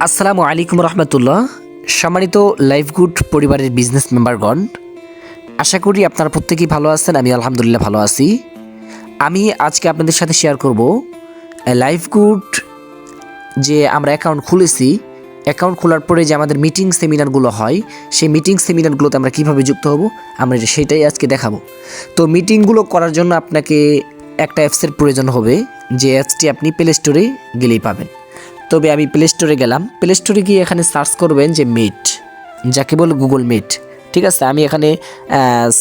আসসালামু আলাইকুম রহমতুল্লাহ। সম্মানিত লাইফগুড পরিবারের বিজনেস মেম্বারগণ, আশা করি আপনারা প্রত্যেকেই ভালো আছেন। আমি আলহামদুলিল্লাহ ভালো আছি। আমি আজকে আপনাদের সাথে শেয়ার করব লাইফগুড যে আমরা অ্যাকাউন্ট খুলেছি, অ্যাকাউন্ট খোলার পরে যে আমাদের মিটিং সেমিনারগুলো হয়, সেই মিটিং সেমিনারগুলোতে আমরা কীভাবে যুক্ত হব আমরা সেটাই আজকে দেখাবো। তো মিটিংগুলো করার জন্য আপনাকে একটা অ্যাপসের প্রয়োজন হবে, যে অ্যাপসটি আপনি প্লে স্টোরে গেলেই পাবেন। তবে আমি প্লে স্টোরে গেলাম, প্লে স্টোরে গিয়ে এখানে সার্চ করবেন যে মিট, যাকে বলে গুগল মিট। ঠিক আছে, আমি এখানে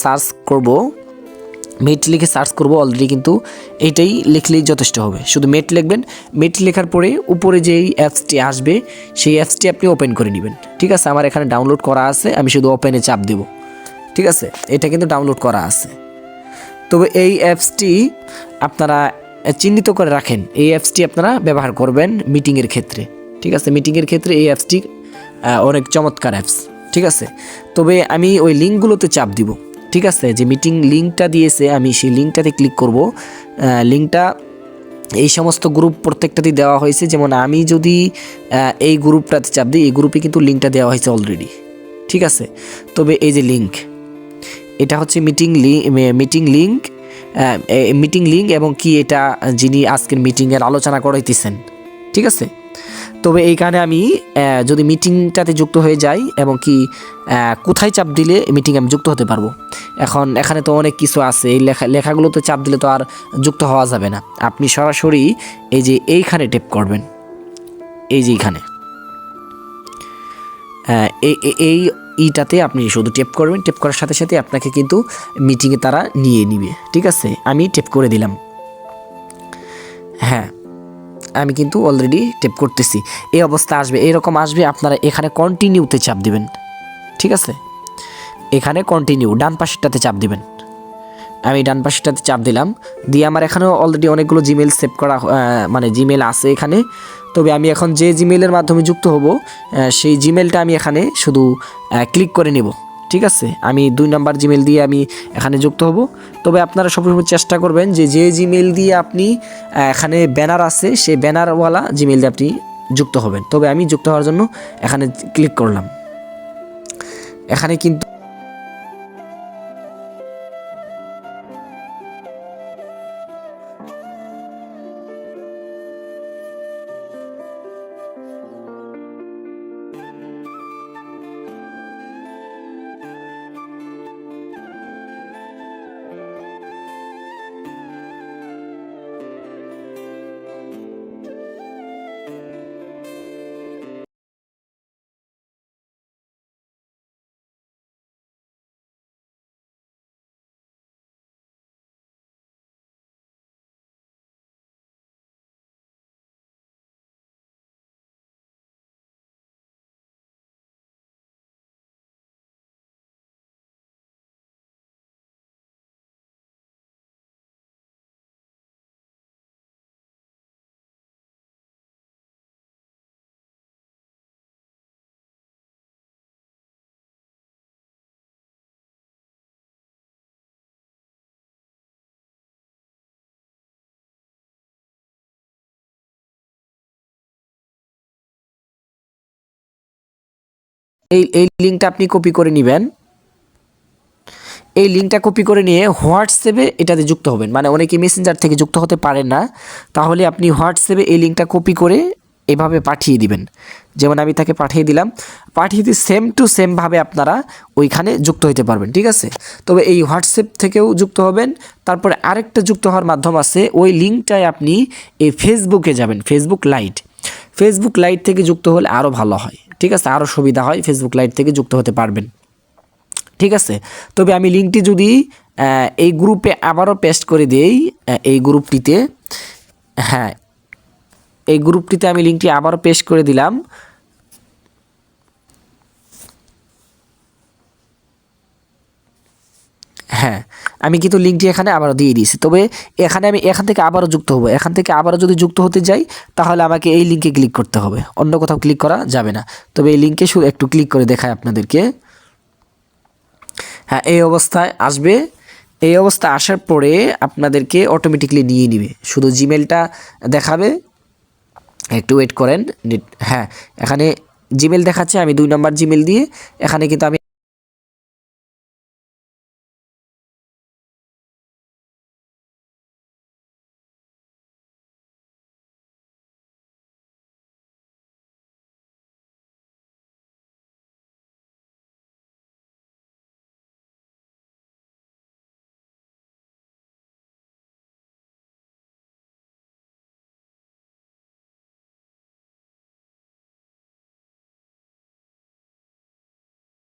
সার্চ করব, মিট লিখে সার্চ করব। অলরেডি কিন্তু এইটাই লিখলেই যথেষ্ট হবে, শুধু মিট লিখবেন। মিট লেখার পরে উপরে যেই অ্যাপসটি আসবে সেই অ্যাপসটি আপনি ওপেন করে নেবেন। ঠিক আছে, আমার এখানে ডাউনলোড করা আছে, আমি শুধু ওপেনে চাপ দেব। ঠিক আছে, এটা কিন্তু ডাউনলোড করা আছে। তবে এই অ্যাপসটি আপনারা চিহ্নিত করে রাখেন, এই অ্যাপসটি আপনারা ব্যবহার করবেন মিটিংয়ের ক্ষেত্রে। ঠিক আছে, মিটিংয়ের ক্ষেত্রে এই অ্যাপসটি অনেক চমৎকার অ্যাপস। ঠিক আছে, তবে আমি ওই লিঙ্কগুলোতে চাপ দিব। ঠিক আছে, যে মিটিং লিঙ্কটা দিয়েছে আমি সেই লিঙ্কটাতে ক্লিক করব। লিঙ্কটা এই সমস্ত গ্রুপ প্রত্যেকটাতেই দেওয়া হয়েছে। যেমন আমি যদি এই গ্রুপটাতে চাপ দিই, এই গ্রুপে কিন্তু লিঙ্কটা দেওয়া হয়েছে অলরেডি। ঠিক আছে, তবে এই যে লিঙ্ক, এটা হচ্ছে মিটিং লিঙ্ক এবং কি এটা যিনি আজকের মিটিংয়ের আলোচনা করাইতেছেন। ঠিক আছে, তবে এইখানে আমি যদি মিটিংটাতে যুক্ত হয়ে যাই এবং কি কোথায় চাপ দিলে মিটিংয়ে আমি যুক্ত হতে পারবো। এখন এখানে তো অনেক কিছু আছে, এই লেখাগুলোতে চাপ দিলে তো আর যুক্ত হওয়া যাবে না। আপনি সরাসরি এই যে এইখানে টেপ করবেন, এই যে এইখানে এই ইটাতে আপনি শুধু টেপ করবেন। টেপ করার সাথে সাথে আপনাকে কিন্তু মিটিংয়ে তারা নিয়ে নিবে। ঠিক আছে, আমি টেপ করে দিলাম। হ্যাঁ, আমি কিন্তু অলরেডি টেপ করতেছি। এই অবস্থা আসবে, এরকম আসবে। আপনারা এখানে কন্টিনিউতে চাপ দিবেন। ঠিক আছে, এখানে কন্টিনিউ ডান পাশেরটাতে চাপ দিবেন। আমি ডান পাশেরটাতে চাপ দিলাম, দিয়ে আমার এখানেও অলরেডি অনেকগুলো জিমেল সেভ করা, মানে জিমেল আছে এখানে। তবে আমি এখন যে জিমেলের মাধ্যমে যুক্ত হব সেই জিমেলটা আমি এখানে শুধু ক্লিক করে নেব। ঠিক আছে, আমি 2 নম্বর জিমেল দিয়ে আমি এখানে যুক্ত হব। তবে আপনারা সবসময় চেষ্টা করবেন যে জিমেল দিয়ে আপনি এখানে ব্যানার আছে সেই ব্যানারওয়ালা জিমেল দিয়ে আপনি যুক্ত হবেন। তবে আমি যুক্ত হওয়ার জন্য এখানে ক্লিক করলাম। এখানে কিন্তু এই লিঙ্কটা আপনি কপি করে নেবেন। এই লিঙ্কটা কপি করে নিয়ে হোয়াটসঅ্যাপে এটাতে যুক্ত হবেন। মানে অনেকে মেসেঞ্জার থেকে যুক্ত হতে পারেন না, তাহলে আপনি হোয়াটসঅ্যাপে এই লিঙ্কটা কপি করে এভাবে পাঠিয়ে দিবেন। যেমন আমি তাকে পাঠিয়ে দিলাম, পাঠিয়ে দিয়ে সেম টু সেমভাবে আপনারা ওইখানে যুক্ত হতে পারবেন। ঠিক আছে, তবে এই হোয়াটসঅ্যাপ থেকেও যুক্ত হবেন। তারপরে আরেকটা যুক্ত হওয়ার মাধ্যম আছে, ওই লিঙ্কটায় আপনি এই ফেসবুকে যাবেন, ফেসবুক লাইট থেকে যুক্ত হলে আরও ভালো হয়। ঠিক আছে, আরও সুবিধা হয়, ফেসবুক লাইট থেকে যুক্ত হতে পারবেন। ঠিক আছে, তবে আমি লিঙ্কটি যদি এই গ্রুপে আবারও পেস্ট করে দেই, এই গ্রুপটিতে, হ্যাঁ এই গ্রুপটিতে আমি লিঙ্কটি আবারও পেস্ট করে দিলাম। হ্যাঁ, আমি কিন্তু লিঙ্কটি এখানে আবারও দিয়ে দিয়েছি। তবে এখানে আমি এখান থেকে আবারও যুক্ত হব। এখান থেকে আবারও যদি যুক্ত হতে যাই তাহলে আমাকে এই লিঙ্কে ক্লিক করতে হবে, অন্য কোথাও ক্লিক করা যাবে না। তবে এই লিঙ্কে শুধু একটু ক্লিক করে দেখায় আপনাদেরকে। হ্যাঁ, এই অবস্থায় আসবে। এই অবস্থা আসার পরে আপনাদেরকে অটোমেটিকলি নিয়ে নিবে, শুধু জিমেলটা দেখাবে। একটু ওয়েট করেন। হ্যাঁ, এখানে জিমেল দেখাচ্ছে, আমি 2 নম্বর জিমেল দিয়ে এখানে কিন্তু আমি